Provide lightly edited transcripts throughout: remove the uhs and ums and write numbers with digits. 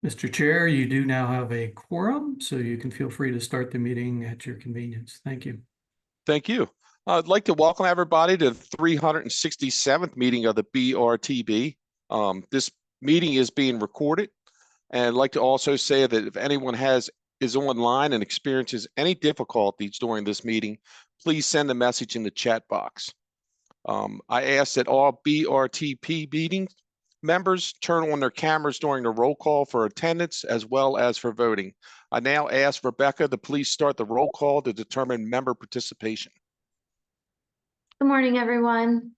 Mr. Chair, you do now have a quorum, so you can feel free to start the meeting at your convenience. Thank you. Thank you. I'd like to welcome everybody to the 367th meeting of the BRTB. This meeting is being recorded, and I'd like to also say that if anyone is online and experiences any difficulties during this meeting, please send a message in the chat box. I ask that all BRTB meetings members turn on their cameras during the roll call for attendance as well as for voting. I now ask Rebecca to please start the roll call to determine member participation. Good morning, everyone.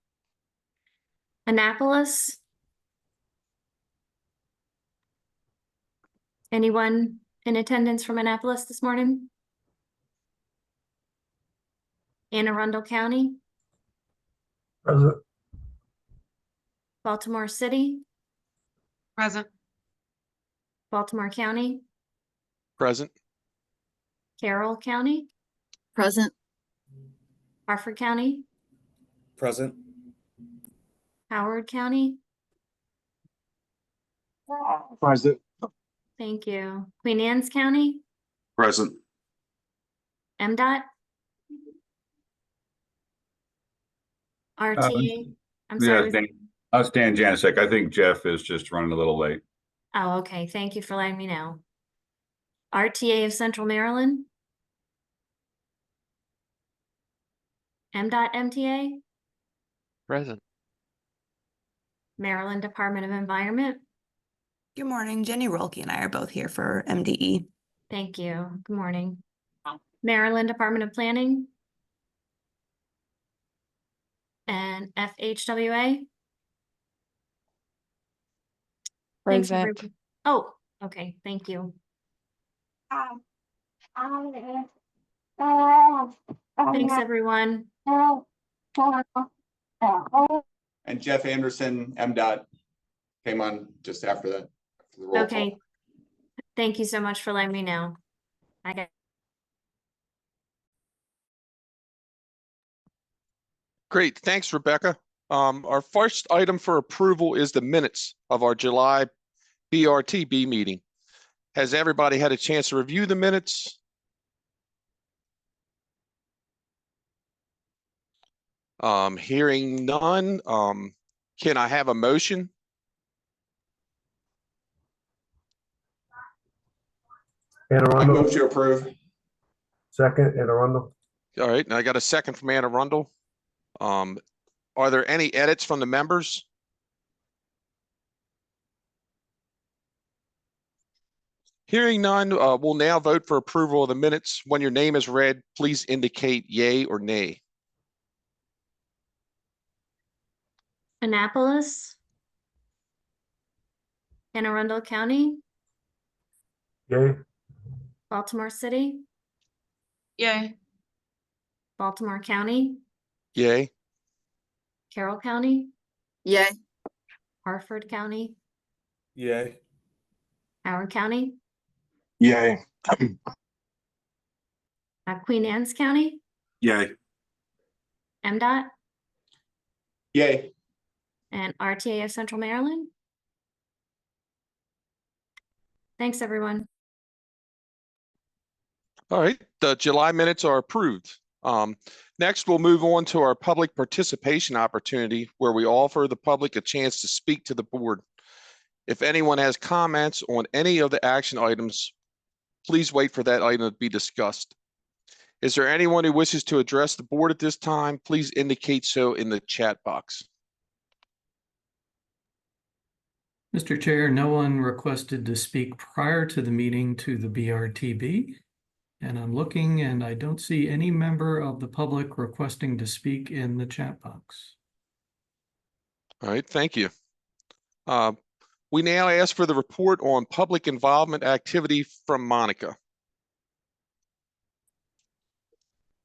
Annapolis? Anyone in attendance from Annapolis this morning? Anne Arundel County? Present. Baltimore City? Present. Baltimore County? Present. Carroll County? Present. Harford County? Present. Howard County? Present. Thank you. Queen Anne's County? Present. MDOT? RTA? I'm sorry. Dan Janicek. I think Jeff is just running a little late. Oh, okay. Thank you for letting me know. RTA of Central Maryland? MDOT MTA? Present. Maryland Department of Environment? Good morning. Jenny Rolke and I are both here for MDE. Thank you. Good morning. Maryland Department of Planning? And FHWA? Thanks, Present. everybody. Oh, okay. Thank you. Thanks, everyone. And Jeff Anderson, MDOT, came on just after that. After the roll Okay. call. Thank you so much for letting me know. I got. Great. Thanks, Rebecca. Our first item for approval is the minutes of our July BRTB meeting. Has everybody had a chance to review the minutes? Hearing none, can I have a motion? Anne I Arundel. move to approve. Second, Anne Arundel. All right, and I got a second from Anne Arundel. Are there any edits from the members? Hearing none, we'll now vote for approval of the minutes. When your name is read, please indicate yay or nay. Annapolis? Anne Arundel County? Yay. Baltimore City? Yay. Baltimore County? Yay. Carroll County? Yay. Harford County? Yay. Howard County? Yay. Queen Anne's County? Yay. MDOT? Yay. And RTA of Central Maryland? Thanks, everyone. All right, the July minutes are approved. Next, we'll move on to our public participation opportunity where we offer the public a chance to speak to the board. If anyone has comments on any of the action items, please wait for that item to be discussed. Is there anyone who wishes to address the board at this time? Please indicate so in the chat box. Mr. Chair, no one requested to speak prior to the meeting to the BRTB. And I'm looking and I don't see any member of the public requesting to speak in the chat box. All right, thank you. We now ask for the report on public involvement activity from Monica.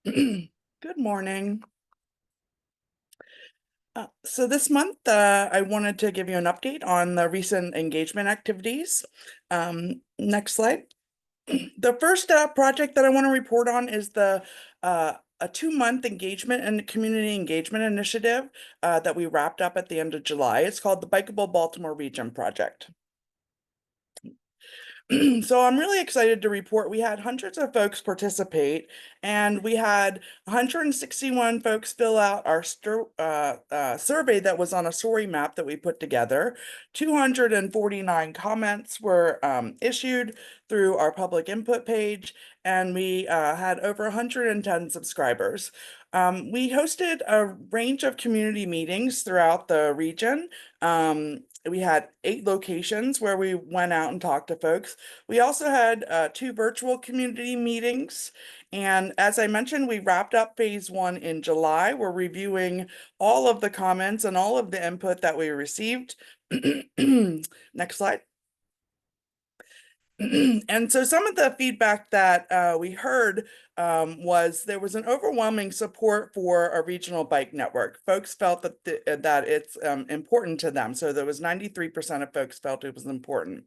Good morning. So this month, I wanted to give you an update on the recent engagement activities. Next slide. The first project that I want to report on is the a 2-month engagement and community engagement initiative that we wrapped up at the end of July. It's called the Bikeable Baltimore Region Project. So I'm really excited to report we had hundreds of folks participate, and we had 161 folks fill out our survey that was on a story map that we put together. 249 comments were issued through our public input page, and we had over 110 subscribers. We hosted a range of community meetings throughout the region. We had 8 locations where we went out and talked to folks. We also had 2 virtual community meetings. And as I mentioned, we wrapped up phase 1 in July. We're reviewing all of the comments and all of the input that we received. Next slide. And so some of the feedback that we heard was there was an overwhelming support for a regional bike network. Folks felt that that it's important to them. So there was 93% of folks felt it was important.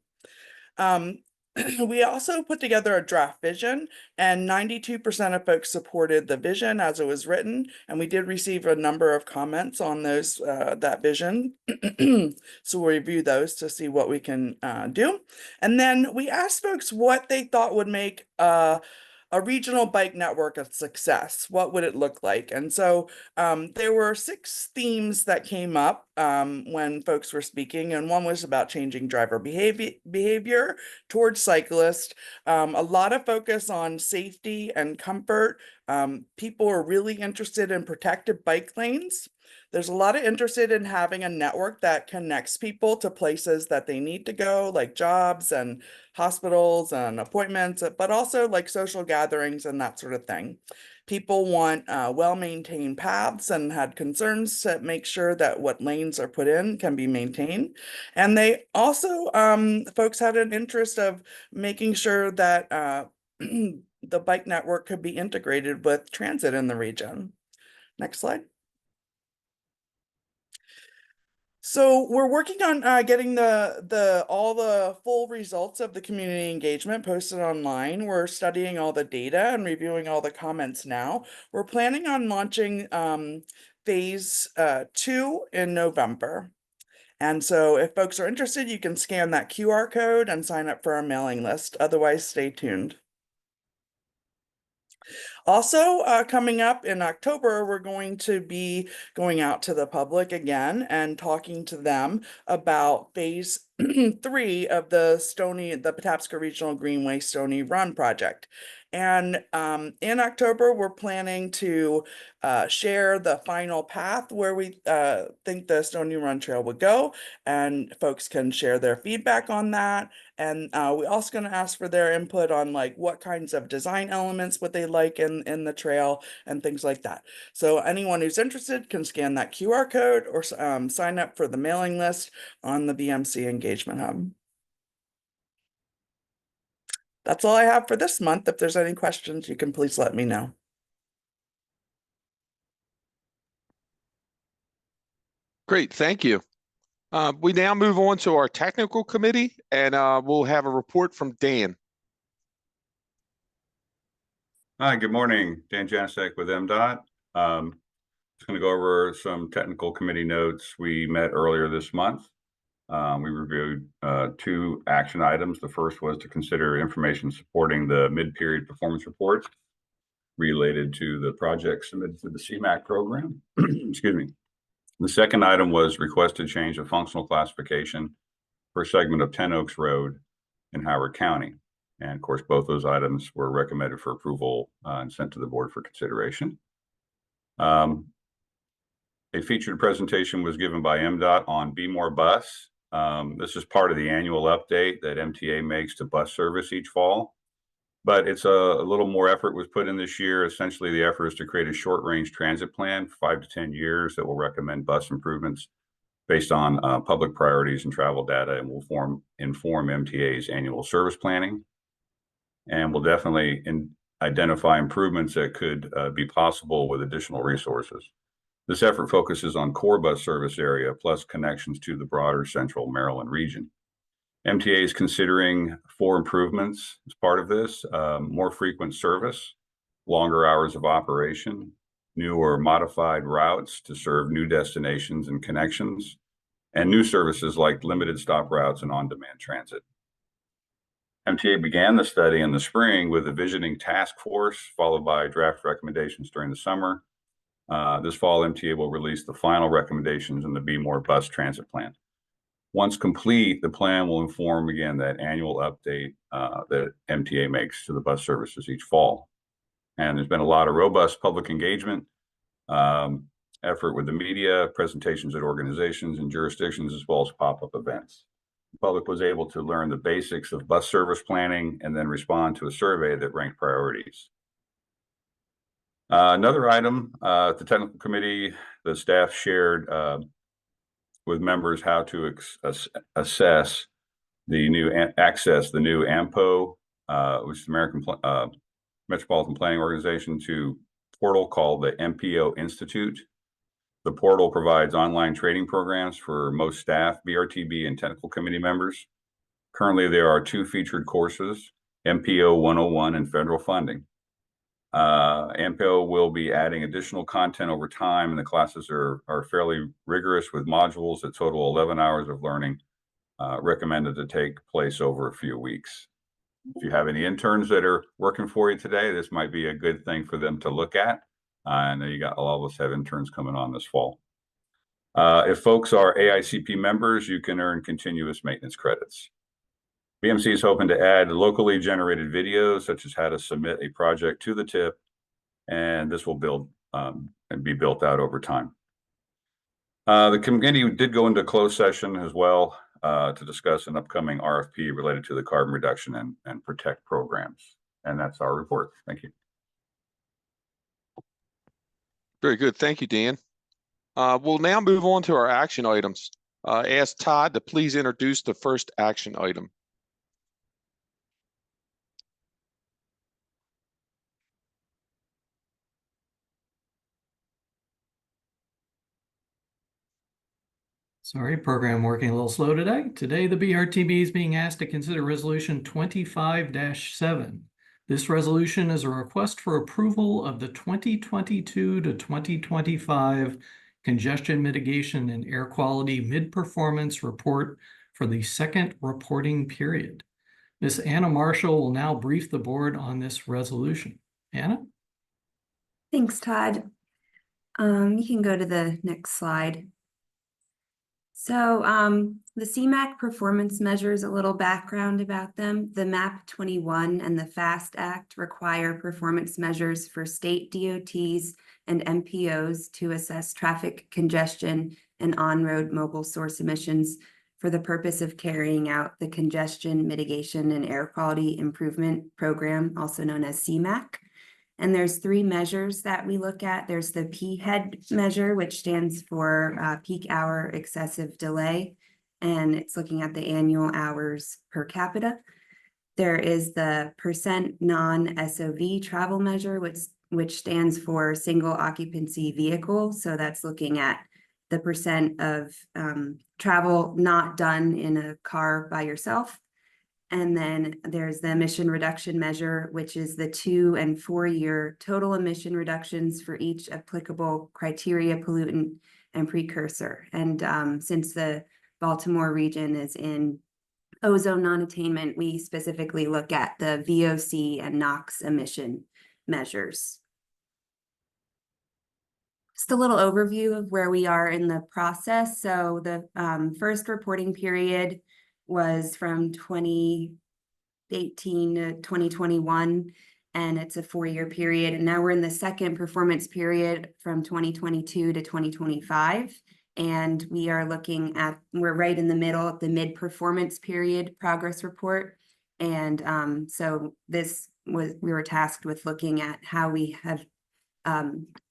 We also put together a draft vision, and 92% of folks supported the vision as it was written. And we did receive a number of comments on those that vision. So we'll review those to see what we can do. And then we asked folks what they thought would make a regional bike network a success. What would it look like? And so there were 6 themes that came up when folks were speaking, and one was about changing driver behavior towards cyclists. A lot of focus on safety and comfort. People are really interested in protected bike lanes. There's a lot of interested in having a network that connects people to places that they need to go, like jobs and hospitals and appointments, but also like social gatherings and that sort of thing. People want well-maintained paths and had concerns to make sure that what lanes are put in can be maintained. And they also, folks had an interest of making sure that the bike network could be integrated with transit in the region. Next slide. So we're working on getting all the full results of the community engagement posted online. We're studying all the data and reviewing all the comments now. We're planning on launching phase 2 in November. And so if folks are interested, you can scan that QR code and sign up for our mailing list. Otherwise, stay tuned. Also, coming up in October, we're going to be going out to the public again and talking to them about phase 3 of the Patapsco Regional Greenway Stony Run project. And in October, we're planning to share the final path where we think the Stony Run Trail would go, and folks can share their feedback on that. And we're also going to ask for their input on like what kinds of design elements would they like in the trail and things like that. So anyone who's interested can scan that QR code or sign up for the mailing list on the BMC Engagement Hub. That's all I have for this month. If there's any questions, you can please let me know. Great, thank you. We now move on to our technical committee, and we'll have a report from Dan. Hi, good morning. Dan Janicek with MDOT. Just going to go over some technical committee notes. We met earlier this month. We reviewed 2 action items. The first was to consider information supporting the mid-period performance reports related to the project submitted to the CMAQ program. Excuse me. The second item was requested change of functional classification for a segment of 10 Oaks Road in Howard County. And of course, both those items were recommended for approval and sent to the board for consideration. A featured presentation was given by MDOT on Be More Bus. This is part of the annual update that MTA makes to bus service each fall, but it's a little more effort was put in this year. Essentially, the effort is to create a short-range transit plan for 5 to 10 years that will recommend bus improvements based on public priorities and travel data, and will inform MTA's annual service planning. And will definitely identify improvements that could be possible with additional resources. This effort focuses on core bus service area plus connections to the broader central Maryland region. MTA is considering 4 improvements as part of this: more frequent service, longer hours of operation, new or modified routes to serve new destinations and connections, and new services like limited stop routes and on-demand transit. MTA began the study in the spring with a visioning task force, followed by draft recommendations during the summer. This fall, MTA will release the final recommendations in the Be More Bus Transit Plan. Once complete, the plan will inform again that annual update that MTA makes to the bus services each fall. And there's been a lot of robust public engagement, effort with the media, presentations at organizations and jurisdictions, as well as pop-up events. The public was able to learn the basics of bus service planning and then respond to a survey that ranked priorities. Another item, at the technical committee, the staff shared with members how to assess the new AMPO, which is the American Metropolitan Planning Organization, to portal called the MPO Institute. The portal provides online training programs for most staff, BRTB, and technical committee members. Currently, there are 2 featured courses, MPO 101 and federal funding. MPO will be adding additional content over time, and the classes are fairly rigorous with modules that total 11 hours of learning, recommended to take place over a few weeks. If you have any interns that are working for you today, this might be a good thing for them to look at. I know all of us have interns coming on this fall. If folks are AICP members, you can earn continuous maintenance credits. BMC is hoping to add locally generated videos, such as how to submit a project to the TIP, and this will build and be built out over time. The committee did go into closed session as well to discuss an upcoming RFP related to the carbon reduction and protect programs. And that's our report. Thank you. Very good. Thank you, Dan. We'll now move on to our action items. Ask Todd to please introduce the first action item. Sorry, program working a little slow today. Today, the BRTB is being asked to consider Resolution 25-7. This resolution is a request for approval of the 2022 to 2025 Congestion Mitigation and Air Quality Mid-Performance Report for the second reporting period. Ms. Anna Marshall will now brief the board on this resolution. Anna? Thanks, Todd. You can go to the next slide. So the CMAQ performance measures, a little background about them. The MAP 21 and the FAST Act require performance measures for state DOTs and MPOs to assess traffic congestion and on-road mobile source emissions for the purpose of carrying out the Congestion Mitigation and Air Quality Improvement Program, also known as CMAQ. And there's 3 measures that we look at. There's the PHEAD measure, which stands for peak hour excessive delay, and it's looking at the annual hours per capita. There is the percent non-SOV travel measure, which stands for single occupancy vehicle. So that's looking at the percent of travel not done in a car by yourself. And then there's the emission reduction measure, which is the 2- and 4-year total emission reductions for each applicable criteria, pollutant, and precursor. And since the Baltimore region is in ozone non-attainment, we specifically look at the VOC and NOx emission measures. Just a little overview of where we are in the process. So the first reporting period was from 2018 to 2021, and it's a 4-year period. And now we're in the second performance period from 2022 to 2025. And we are looking at, we're right in the middle of the mid-performance period progress report. And so we were tasked with looking at how we have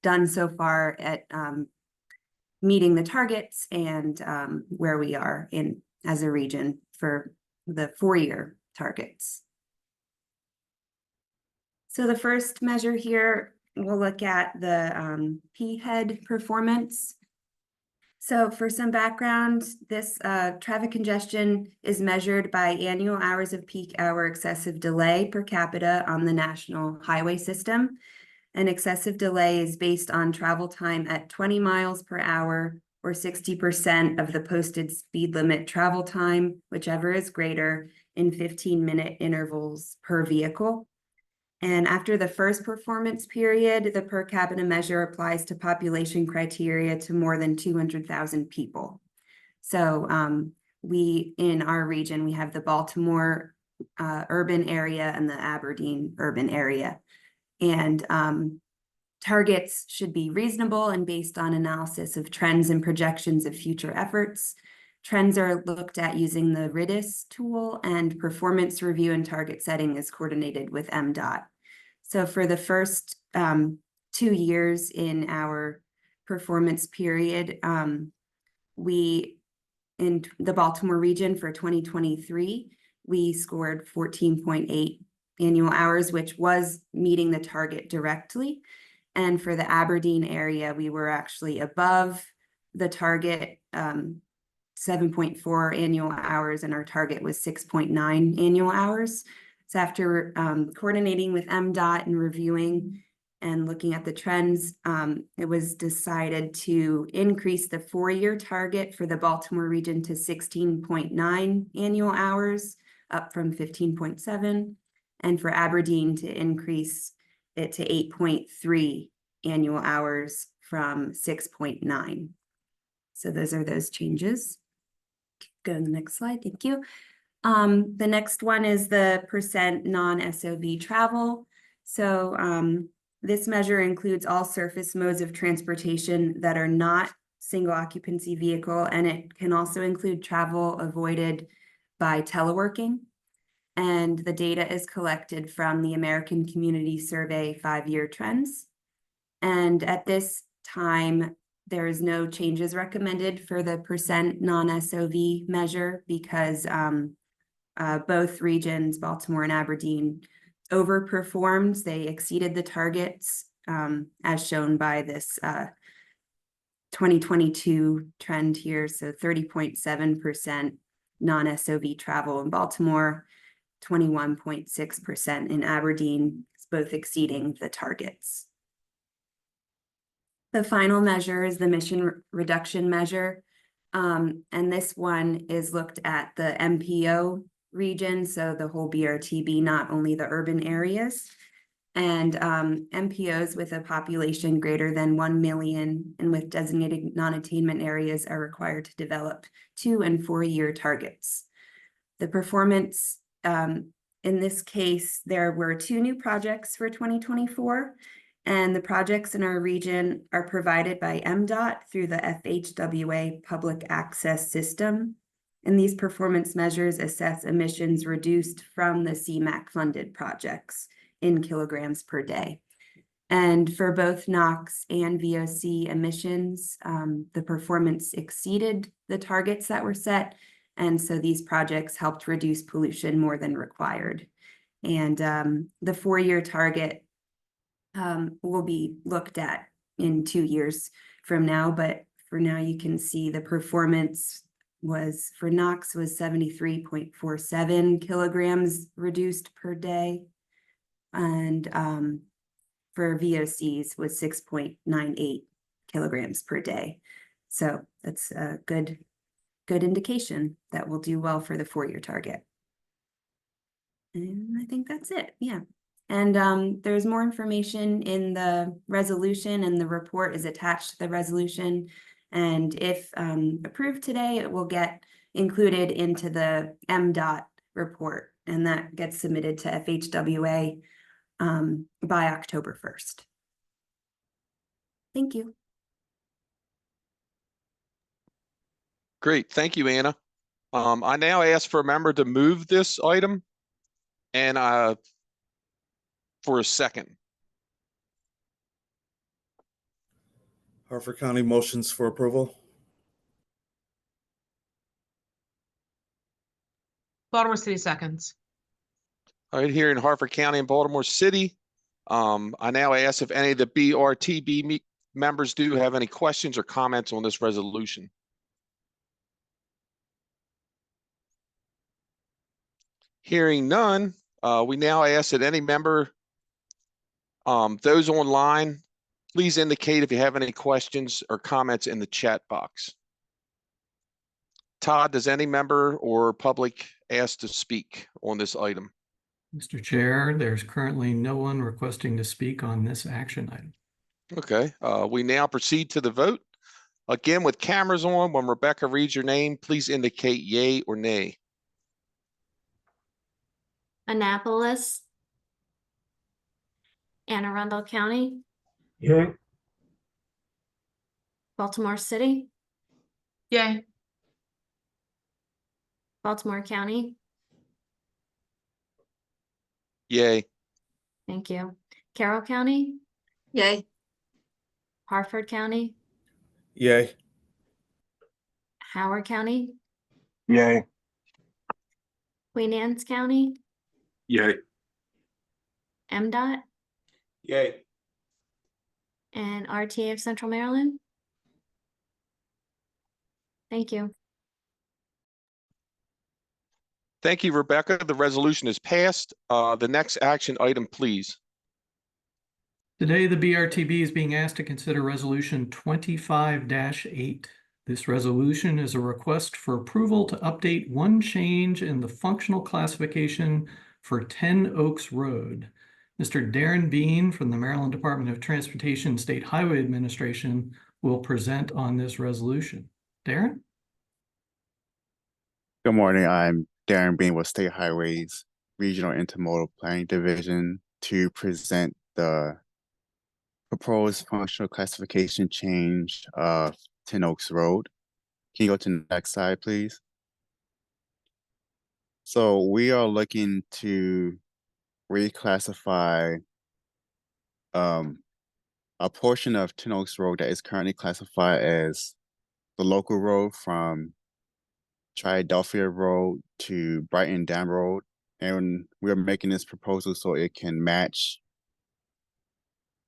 done so far at meeting the targets and where we are in as a region for the 4-year targets. So the first measure here, we'll look at the PHEAD performance. So for some background, this traffic congestion is measured by annual hours of peak hour excessive delay per capita on the national highway system. And excessive delay is based on travel time at 20 miles per hour or 60% of the posted speed limit travel time, whichever is greater, in 15-minute intervals per vehicle. And after the first performance period, the per capita measure applies to population criteria to more than 200,000 people. So we, in our region, we have the Baltimore urban area and the Aberdeen urban area. And targets should be reasonable and based on analysis of trends and projections of future efforts. Trends are looked at using the RIDIS tool, and performance review and target setting is coordinated with MDOT. So for the first 2 years in our performance period, we, in the Baltimore region for 2023, we scored 14.8 annual hours, which was meeting the target directly. And for the Aberdeen area, we were actually above the target, 7.4 annual hours, and our target was 6.9 annual hours. So after coordinating with MDOT and reviewing and looking at the trends, it was decided to increase the 4-year target for the Baltimore region to 16.9 annual hours, up from 15.7, and for Aberdeen to increase it to 8.3 annual hours from 6.9. So those are those changes. Go to the next slide, thank you. The next one is the percent non-SOV travel. So this measure includes all surface modes of transportation that are not single occupancy vehicle, and it can also include travel avoided by teleworking. And the data is collected from the American Community Survey 5-year trends. And at this time, there is no changes recommended for the percent non-SOV measure because both regions, Baltimore and Aberdeen, overperformed. They exceeded the targets as shown by this 2022 trend here. So 30.7% non-SOV travel in Baltimore, 21.6% in Aberdeen, both exceeding the targets. The final measure is the emission reduction measure. And this one is looked at the MPO region, so the whole BRTB, not only the urban areas. And MPOs with a population greater than 1 million and with designated non-attainment areas are required to develop 2- and 4-year targets. The performance, in this case, there were 2 new projects for 2024. And the projects in our region are provided by MDOT through the FHWA public access system. And these performance measures assess emissions reduced from the CMAQ funded projects in kilograms per day. And for both NOx and VOC emissions, the performance exceeded the targets that were set. And so these projects helped reduce pollution more than required. And the 4-year target will be looked at in 2 years from now, but for now you can see the performance was for NOx was 73.47 kilograms reduced per day, and for VOCs was 6.98 kilograms per day. So that's a good indication that we'll do well for the 4-year target. And I think that's it, yeah. And there's more information in the resolution, and the report is attached to the resolution. And if approved today, it will get included into the MDOT report, and that gets submitted to FHWA by October 1st. Thank you. Great, thank you, Anna. I now ask for a member to move this item and for a second. Harford County motions for approval. Baltimore City seconds. All right, here in Harford County and Baltimore City, I now ask if any of the BRTB members do have any questions or comments on this resolution. Hearing none, we now ask that any member, those online Please indicate if you have any questions or comments in the chat box. Todd, does any member or public ask to speak on this item? Mr. Chair, there's currently no one requesting to speak on this action item. Okay, we now proceed to the vote. Again, with cameras on, when Rebecca reads your name, please indicate yay or nay. Annapolis, Anne Arundel County, Yay. Baltimore City, Yay. Baltimore County. Yay. Thank you. Carroll County, Yay. Harford County, Yay. Howard County, Yay. Queen Anne's County, Yay. MDOT, Yay. and RTA of Central Maryland. Thank you. Thank you, Rebecca. The resolution is passed. The next action item, please. Today, the BRTB is being asked to consider Resolution 25-8. This resolution is a request for approval to update one change in the functional classification for 10 Oaks Road. Mr. Darren Bean from the Maryland Department of Transportation State Highway Administration will present on this resolution. Darren? Good morning. I'm Darren Bean with State Highways Regional Intermodal Planning Division to present the proposed functional classification change of 10 Oaks Road. Can you go to the next slide, please? So we are looking to reclassify a portion of 10 Oaks Road that is currently classified as the local road from Philadelphia Road to Brighton Dam Road. And we're making this proposal so it can match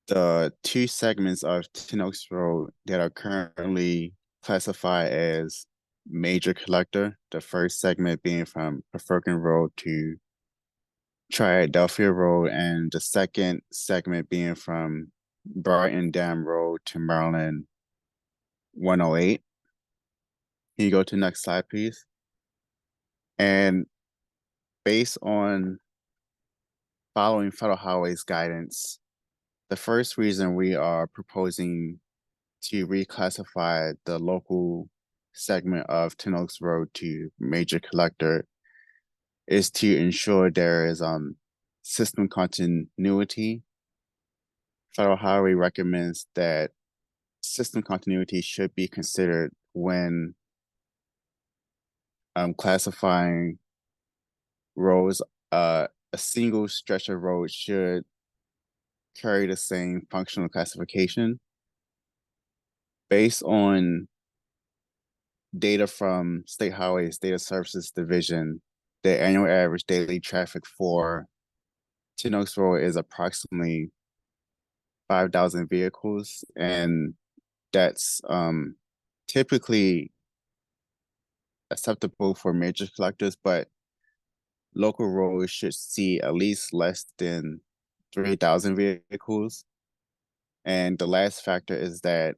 the two segments of 10 Oaks Road that are currently classified as major collector. The first segment being from Peffergan Road to Philadelphia Road, and the second segment being from Brighton Dam Road to Maryland 108. Can you go to the next slide, please? And based on following Federal Highways guidance, the first reason we are proposing to reclassify the local segment of 10 Oaks Road to major collector is to ensure there is system continuity. Federal Highway recommends that system continuity should be considered when classifying roads. A single stretch of road should carry the same functional classification. Based on data from State Highways Data Services Division, the annual average daily traffic for 10 Oaks Road is approximately 5,000 vehicles, and that's typically acceptable for major collectors, but local roads should see at least less than 3,000 vehicles. And the last factor is that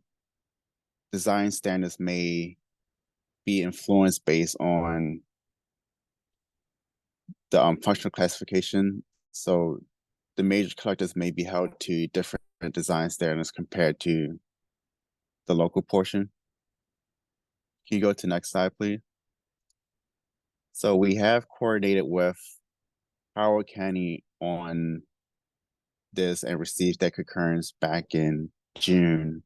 design standards may be influenced based on the functional classification. So the major collectors may be held to different design standards compared to the local portion. Can you go to the next slide, please? So we have coordinated with Howard County on this and received that concurrence back in June.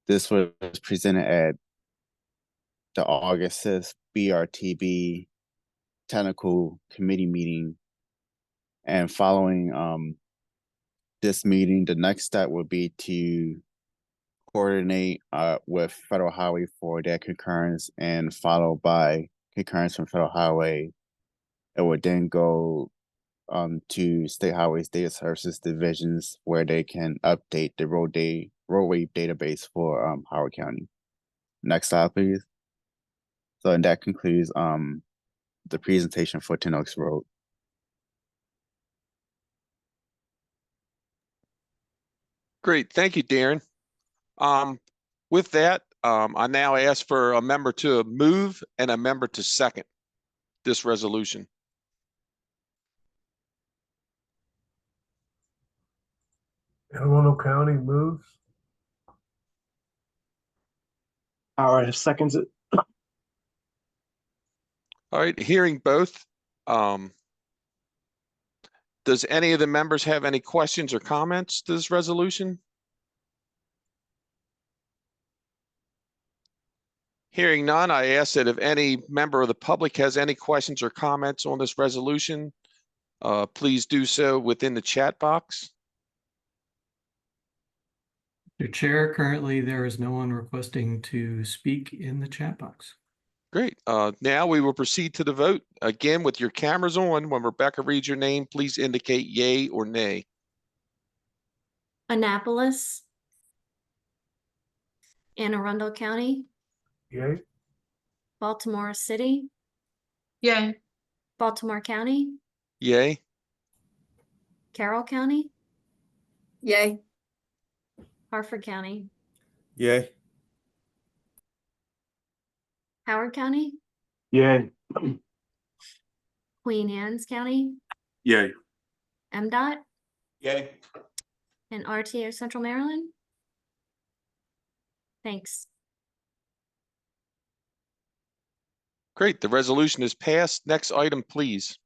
This was presented at the August 6th BRTB technical committee meeting. And following this meeting, the next step would be to coordinate with Federal Highway for their concurrence, and followed by concurrence from Federal Highway. It would then go to State Highways Data Services Divisions, where they can update the roadway database for Howard County. Next slide, please. So, and that concludes the presentation for 10 Oaks Road. Great, thank you, Darren. With that, I now ask for a member to move and a member to second this resolution. Anne Arundel County moves. Howard seconds it. All right, hearing both. Does any of the members have any questions or comments to this resolution? Hearing none, I ask that if any member of the public has any questions or comments on this resolution, please do so within the chat box. Mr. Chair, currently there is no one requesting to speak in the chat box. Great. Now we will proceed to the vote. Again, with your cameras on, when Rebecca reads your name, please indicate yay or nay. Annapolis, Anne Arundel County, Yay. Baltimore City, Yay. Baltimore County, Yay. Carroll County, Yay. Harford County, Yay. Howard County, Yay. Queen Anne's County, Yay. MDOT, Yay. and RTA of Central Maryland. Thanks. Great. The resolution is passed. Next item, please.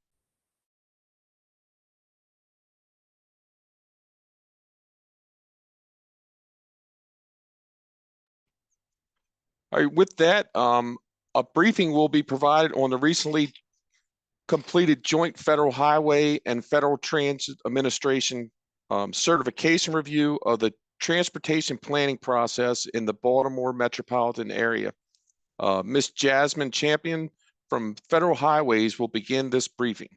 All right, with that, a briefing will be provided on the recently completed Joint Federal Highway and Federal Transit Administration certification review of the transportation planning process in the Baltimore metropolitan area. Ms. Jasmine Champion from Federal Highways will begin this briefing.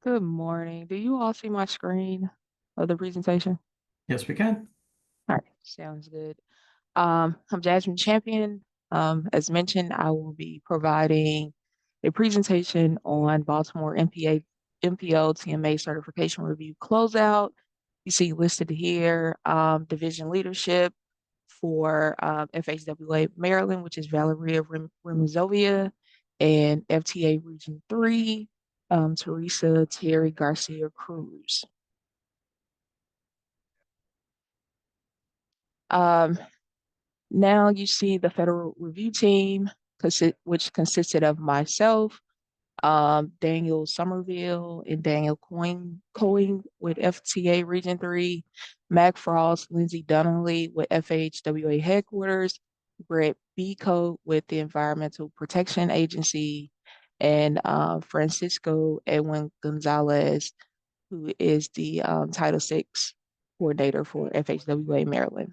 Good morning. Do you all see my screen of the presentation? Yes, we can. All right, sounds good. I'm Jasmine Champion. As mentioned, I will be providing a presentation on Baltimore MPO TMA certification review closeout. You see listed here, division leadership for FHWA Maryland, which is Valeria Remizovia, and FTA Region 3, Teresa Terry Garcia Cruz. Now you see the federal review team, which consisted of myself, Daniel Somerville and Daniel Coyne with FTA Region 3, Mac Frost, Lindsay Donnelly with FHWA Headquarters, Brett Beco with the Environmental Protection Agency, and Francisco Edwin Gonzalez, who is the Title VI coordinator for FHWA Maryland.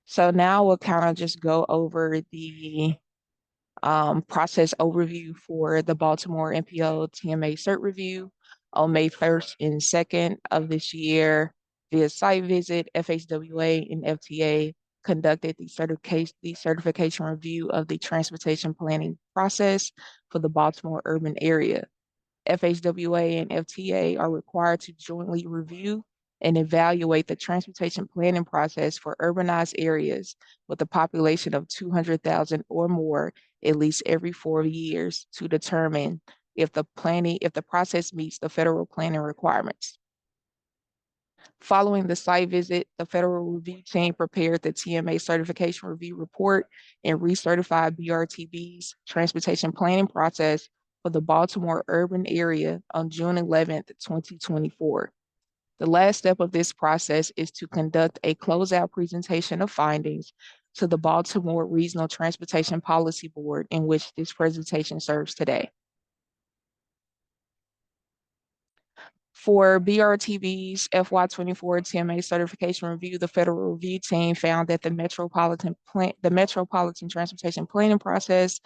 So now we'll kind of just go over the process overview for the Baltimore MPO TMA cert review on May 1st and 2nd of this year. Via site visit, FHWA and FTA conducted the certification review of the transportation planning process for the Baltimore urban area. FHWA and FTA are required to jointly review and evaluate the transportation planning process for urbanized areas with a population of 200,000 or more at least every 4 years to determine if the process meets the federal planning requirements. Following the site visit, the federal review team prepared the TMA certification review report and recertified BRTB's transportation planning process for the Baltimore urban area on June 11th, 2024. The last step of this process is to conduct a closeout presentation of findings to the Baltimore Regional Transportation Policy Board, in which this presentation serves today. For BRTB's FY24 TMA certification review, the federal review team found that the metropolitan transportation planning process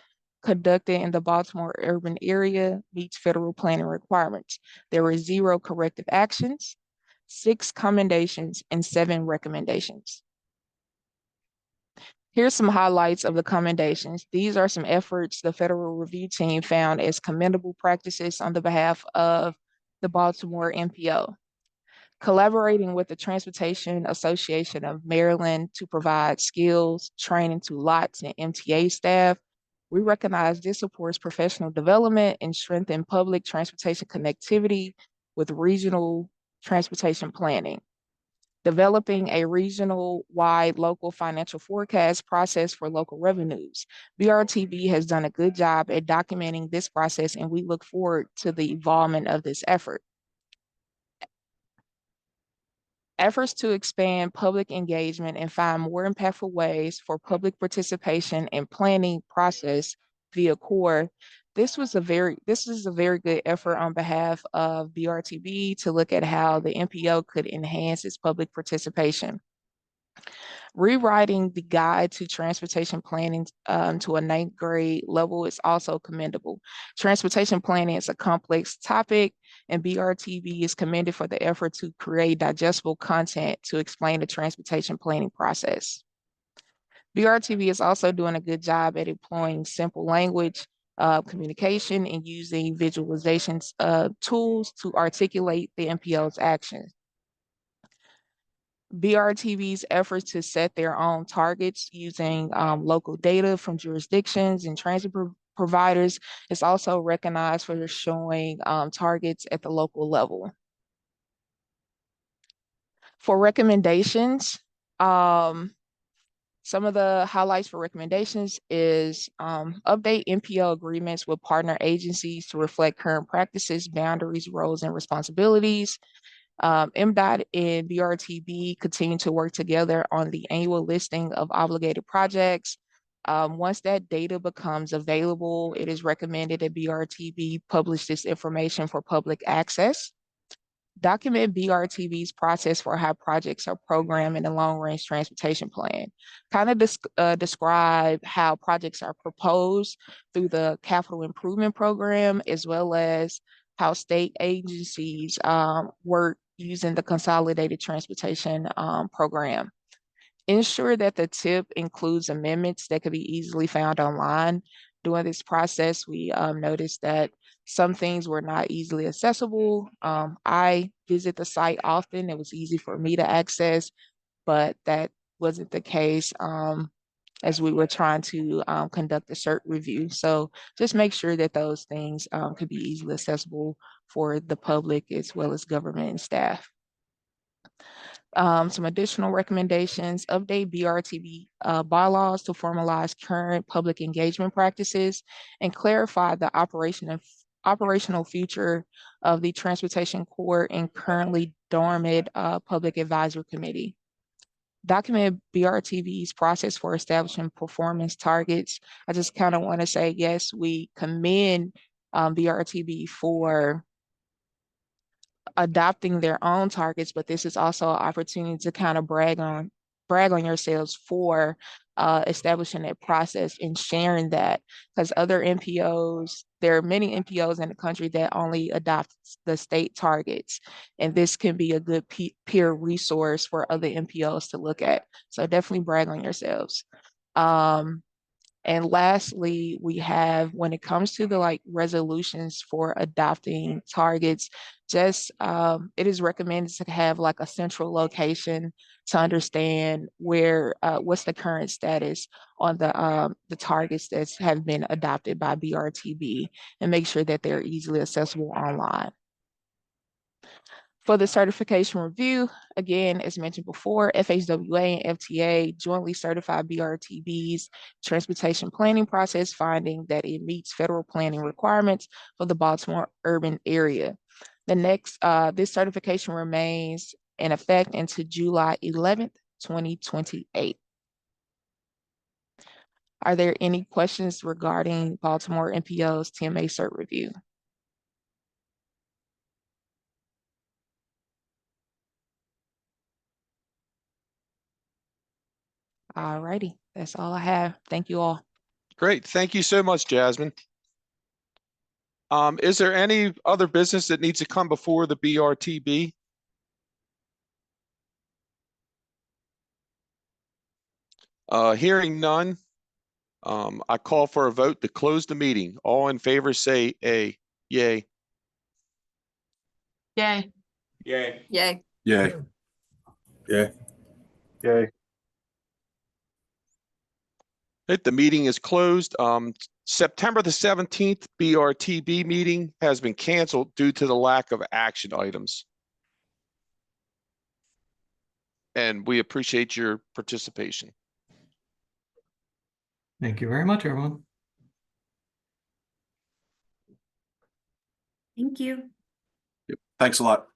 conducted in the Baltimore urban area meets federal planning requirements. There were 0 corrective actions, 6 commendations, and 7 recommendations. Here's some highlights of the commendations. These are some efforts the federal review team found as commendable practices on the behalf of the Baltimore MPO. Collaborating with the Transportation Association of Maryland to provide skills training to LOTS and MTA staff, we recognize this supports professional development and strengthen public transportation connectivity with regional transportation planning. Developing a regional-wide local financial forecast process for local revenues. BRTB has done a good job at documenting this process, and we look forward to the evolvement of this effort. Efforts to expand public engagement and find more impactful ways for public participation in planning process via CORE. This is a very good effort on behalf of BRTB to look at how the MPO could enhance its public participation. Rewriting the guide to transportation planning to a 9th grade level is also commendable. Transportation planning is a complex topic, and BRTB is commended for the effort to create digestible content to explain the transportation planning process. BRTB is also doing a good job at employing simple language communication and using visualizations tools to articulate the MPO's actions. BRTB's efforts to set their own targets using local data from jurisdictions and transit providers is also recognized for showing targets at the local level. For recommendations, some of the highlights for recommendations is update MPO agreements with partner agencies to reflect current practices, boundaries, roles, and responsibilities. MDOT and BRTB continue to work together on the annual listing of obligated projects. Once that data becomes available, it is recommended that BRTB publish this information for public access. Document BRTB's process for how projects are programmed in the long-range transportation plan. Kind of describe how projects are proposed through the capital improvement program, as well as how state agencies work using the consolidated transportation program. Ensure that the TIP includes amendments that could be easily found online. During this process, we noticed that some things were not easily accessible. I visit the site often. It was easy for me to access, but that wasn't the case as we were trying to conduct the CERT review. So just make sure that those things could be easily accessible for the public as well as government and staff. Some additional recommendations: update BRTB bylaws to formalize current public engagement practices and clarify the operational future of the Transportation Court and currently dormant Public Advisory Committee. Document BRTB's process for establishing performance targets. I just kind of want to say, yes, we commend BRTB for adopting their own targets, but this is also an opportunity to kind of brag on yourselves for establishing that process and sharing that, because other MPOs, there are many MPOs in the country that only adopt the state targets, and this can be a good peer resource for other MPOs to look at. So definitely brag on yourselves. And lastly, we have, when it comes to the resolutions for adopting targets, just it is recommended to have a central location to understand where what's the current status on the targets that have been adopted by BRTB, and make sure that they're easily accessible online. For the certification review, again, as mentioned before, FHWA and FTA jointly certified BRTB's transportation planning process, finding that it meets federal planning requirements for the Baltimore urban area. This certification remains in effect until July 11th, 2028. Are there any questions regarding Baltimore MPO's TMA cert review? All righty, that's all I have. Thank you all. Great. Thank you so much, Jasmine. Is there any other business that needs to come before the BRTB? Hearing none, I call for a vote to close the meeting. All in favor say yay. Yay. Yay. Yay. Yay. Yay. Yay. Right, the meeting is closed. September the 17th BRTB meeting has been canceled due to the lack of action items. And we appreciate your participation. Thank you very much, everyone. Thank you. Thanks a lot.